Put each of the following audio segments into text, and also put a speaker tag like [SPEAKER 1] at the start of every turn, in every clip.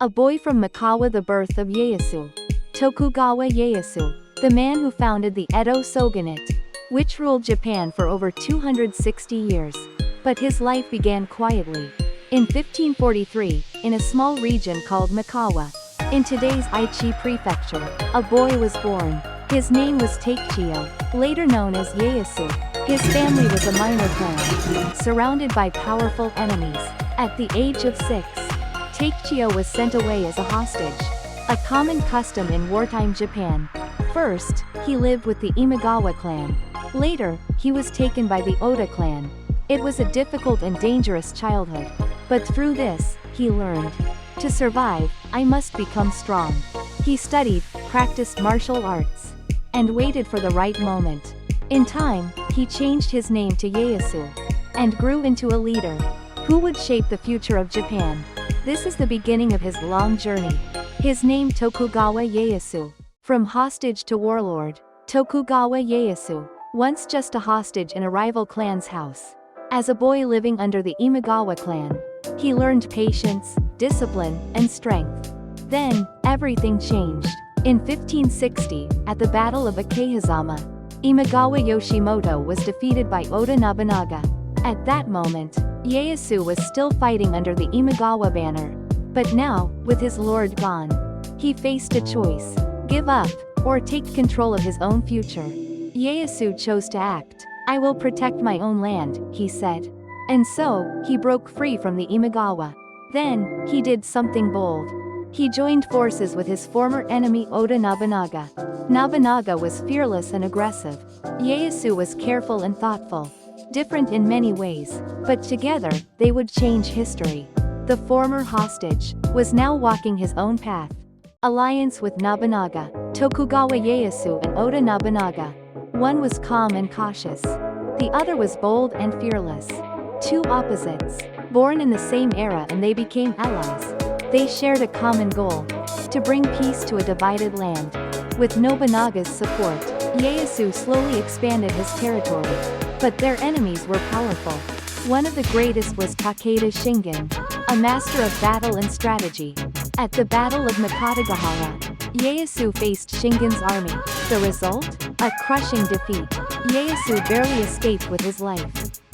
[SPEAKER 1] A boy from Mikawa. The birth of Ieyasu. Tokugawa Ieyasu, the man who founded the Edo shogunate, which ruled Japan for over 260 years. But his life began quietly. In 1543, in a small region called Mikawa, in today's Aichi prefecture, a boy was born. His name was Takechiyo, later known as Ieyasu. His family was a minor clan, surrounded by powerful enemies. At the age of 6, Takechiyo was sent away as a hostage, a common custom in wartime Japan. First, he lived with the Imagawa clan. Later, he was taken by the Oda clan. It was a difficult and dangerous childhood. But through this, he learned. To survive, I must become strong. He studied, practiced martial arts, and waited for the right moment. In time, he changed his name to Ieyasu, and grew into a leader who would shape the future of Japan. This is the beginning of his long journey. His name Tokugawa Ieyasu. From hostage to warlord. Tokugawa Ieyasu, once just a hostage in a rival clan's house. As a boy living under the Imagawa clan, he learned patience, discipline, and strength. Then, everything changed. In 1560, at the Battle of Sekigahara, Imagawa Yoshimoto was defeated by Oda Nobunaga. At that moment, Ieyasu was still fighting under the Imagawa banner. But now, with his lord gone, he faced a choice: give up, or take control of his own future. Ieyasu chose to act. I will protect my own land, he said. And so, he broke free from the Imagawa. Then, he did something bold. He joined forces with his former enemy Oda Nobunaga. Nobunaga was fearless and aggressive. Ieyasu was careful and thoughtful. Different in many ways, but together, they would change history. The former hostage was now walking his own path. Alliance with Nobunaga, Tokugawa Ieyasu and Oda Nobunaga. One was calm and cautious. The other was bold and fearless. Two opposites, born in the same era, and they became allies. They shared a common goal: to bring peace to a divided land. With Nobunaga's support, Ieyasu slowly expanded his territory. But their enemies were powerful. One of the greatest was Takeda Shingen, a master of battle and strategy. At the Battle of Sekigahara, Ieyasu faced Shingen's army. The result? A crushing defeat. Ieyasu barely escaped with his life.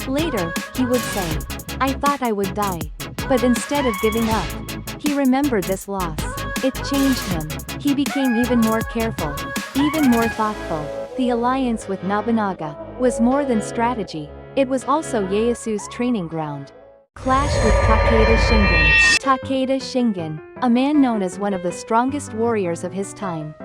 [SPEAKER 1] Later, he would say, "I thought I would die." But instead of giving up, he remembered this loss. It changed him. He became even more careful, even more thoughtful. The alliance with Nobunaga was more than strategy. It was also Ieyasu's training ground. Clash with Takeda Shingen. Takeda Shingen, a man known as one of the strongest warriors of his time.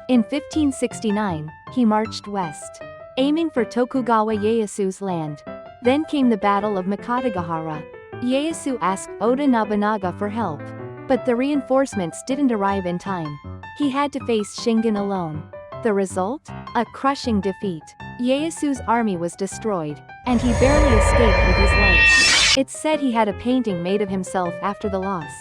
[SPEAKER 1] In 1569, he marched west, aiming for Tokugawa Ieyasu's land. Then came the Battle of Sekigahara. Ieyasu asked Oda Nobunaga for help, but the reinforcements didn't arrive in time. He had to face Shingen alone. The result? A crushing defeat. Ieyasu's army was destroyed, and he barely escaped with his life. It's said he had a painting made of himself after the loss,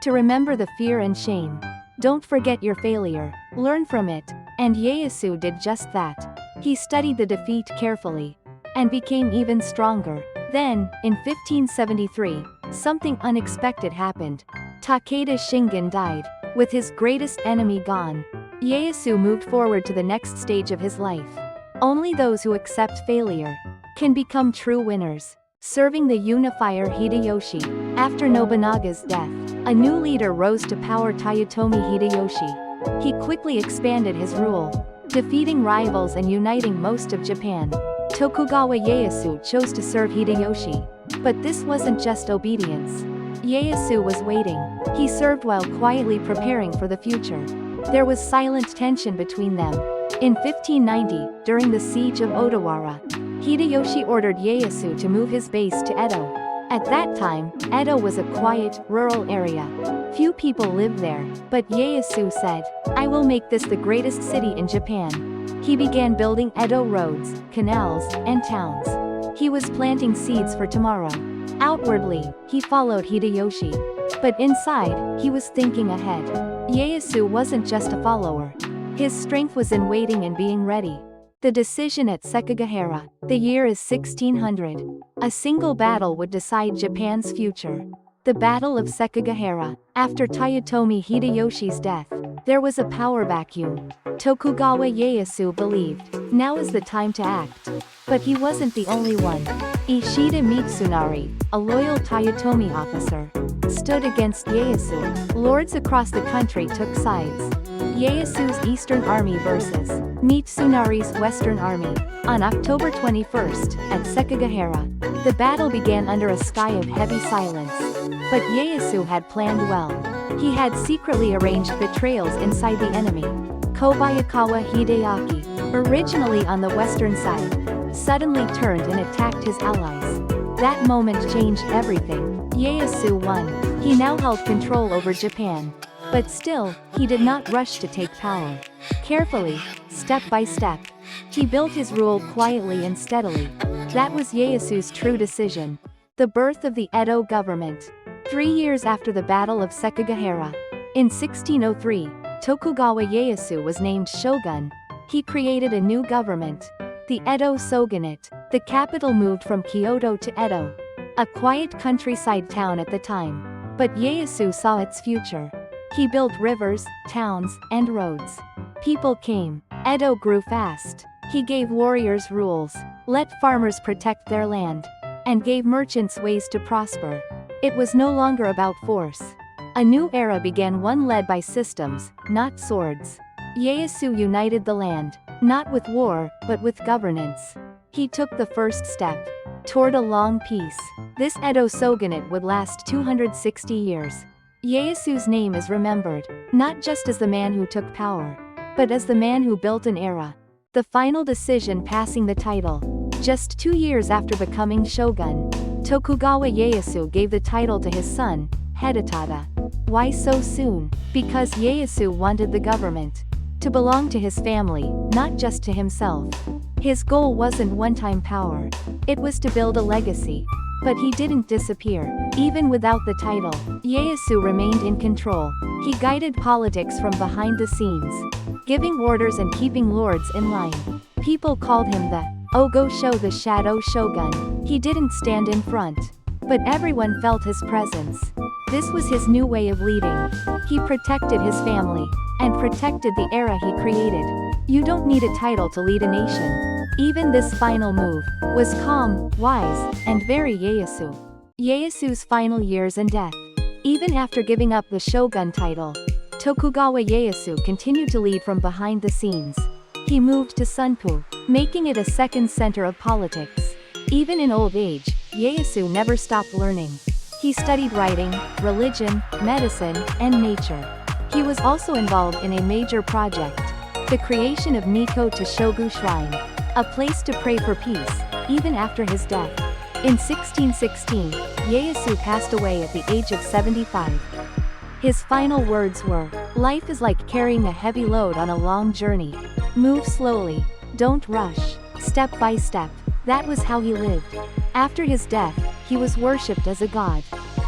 [SPEAKER 1] to remember the fear and shame. Don't forget your failure, learn from it, and Ieyasu did just that. He studied the defeat carefully, and became even stronger. Then, in 1573, something unexpected happened. Takeda Shingen died, with his greatest enemy gone. Ieyasu moved forward to the next stage of his life. Only those who accept failure can become true winners. Serving the unifier Hideyoshi. After Nobunaga's death, a new leader rose to power, Toyotomi Hideyoshi. He quickly expanded his rule, defeating rivals and uniting most of Japan. Tokugawa Ieyasu chose to serve Hideyoshi. But this wasn't just obedience. Ieyasu was waiting. He served while quietly preparing for the future. There was silent tension between them. In 1590, during the siege of Odawara, Hideyoshi ordered Ieyasu to move his base to Edo. At that time, Edo was a quiet, rural area. Few people lived there, but Ieyasu said, "I will make this the greatest city in Japan." He began building Edo roads, canals, and towns. He was planting seeds for tomorrow. Outwardly, he followed Hideyoshi. But inside, he was thinking ahead. Ieyasu wasn't just a follower. His strength was in waiting and being ready. The decision at Sekigahara. The year is 1600. A single battle would decide Japan's future. The Battle of Sekigahara. After Toyotomi Hideyoshi's death, there was a power vacuum. Tokugawa Ieyasu believed, now is the time to act. But he wasn't the only one. Ishida Mitsunari, a loyal Toyotomi officer, stood against Ieyasu. Lords across the country took sides. Ieyasu's Eastern Army versus Mitsunari's Western Army. On October 21st, at Sekigahara, the battle began under a sky of heavy silence. But Ieyasu had planned well. He had secretly arranged betrayals inside the enemy. Kobayakawa Hideaki, originally on the western side, suddenly turned and attacked his allies. That moment changed everything. Ieyasu won. He now held control over Japan. But still, he did not rush to take power. Carefully, step by step, he built his rule quietly and steadily. That was Ieyasu's true decision. The birth of the Edo government. 3 years after the Battle of Sekigahara, in 1603, Tokugawa Ieyasu was named shogun. He created a new government, the Edo shogunate. The capital moved from Kyoto to Edo, a quiet countryside town at the time. But Ieyasu saw its future. He built rivers, towns, and roads. People came. Edo grew fast. He gave warriors rules, let farmers protect their land, and gave merchants ways to prosper. It was no longer about force. A new era began, one led by systems, not swords. Ieyasu united the land, not with war, but with governance. He took the first step toward a long peace. This Edo shogunate would last 260 years. Ieyasu's name is remembered, not just as the man who took power, but as the man who built an era. The final decision passing the title. Just 2 years after becoming shogun, Tokugawa Ieyasu gave the title to his son, Hidetada. Why so soon? Because Ieyasu wanted the government to belong to his family, not just to himself. His goal wasn't one-time power. It was to build a legacy. But he didn't disappear. Even without the title, Ieyasu remained in control. He guided politics from behind the scenes, giving orders and keeping lords in line. People called him the Ogosho, the shadow shogun. He didn't stand in front, but everyone felt his presence. This was his new way of leading. He protected his family, and protected the era he created. You don't need a title to lead a nation. Even this final move was calm, wise, and very Ieyasu. Ieyasu's final years and death. Even after giving up the shogun title, Tokugawa Ieyasu continued to lead from behind the scenes. He moved to Sunpu, making it a second center of politics. Even in old age, Ieyasu never stopped learning. He studied writing, religion, medicine, and nature. He was also involved in a major project, the creation of Nikko to Shogu Shrine, a place to pray for peace, even after his death. In 1616, Ieyasu passed away at the age of 75. His final words were, "Life is like carrying a heavy load on a long journey. Move slowly, don't rush, step by step." That was how he lived. After his death, he was worshipped as a god.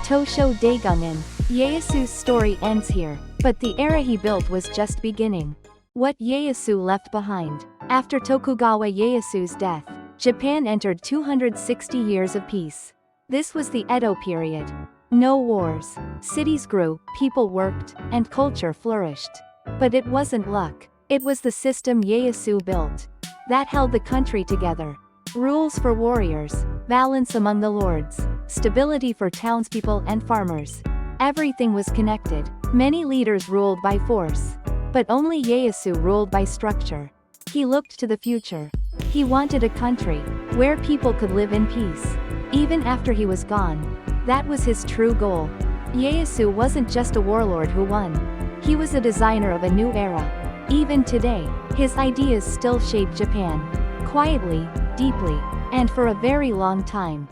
[SPEAKER 1] Tosho Daigunin. Ieyasu's story ends here, but the era he built was just beginning. What Ieyasu left behind. After Tokugawa Ieyasu's death, Japan entered 260 years of peace. This was the Edo period. No wars. Cities grew, people worked, and culture flourished. But it wasn't luck. It was the system Ieyasu built that held the country together. Rules for warriors, balance among the lords, stability for townspeople and farmers. Everything was connected. Many leaders ruled by force, but only Ieyasu ruled by structure. He looked to the future. He wanted a country where people could live in peace, even after he was gone. That was his true goal. Ieyasu wasn't just a warlord who won. He was a designer of a new era. Even today, his ideas still shape Japan, quietly, deeply, and for a very long time.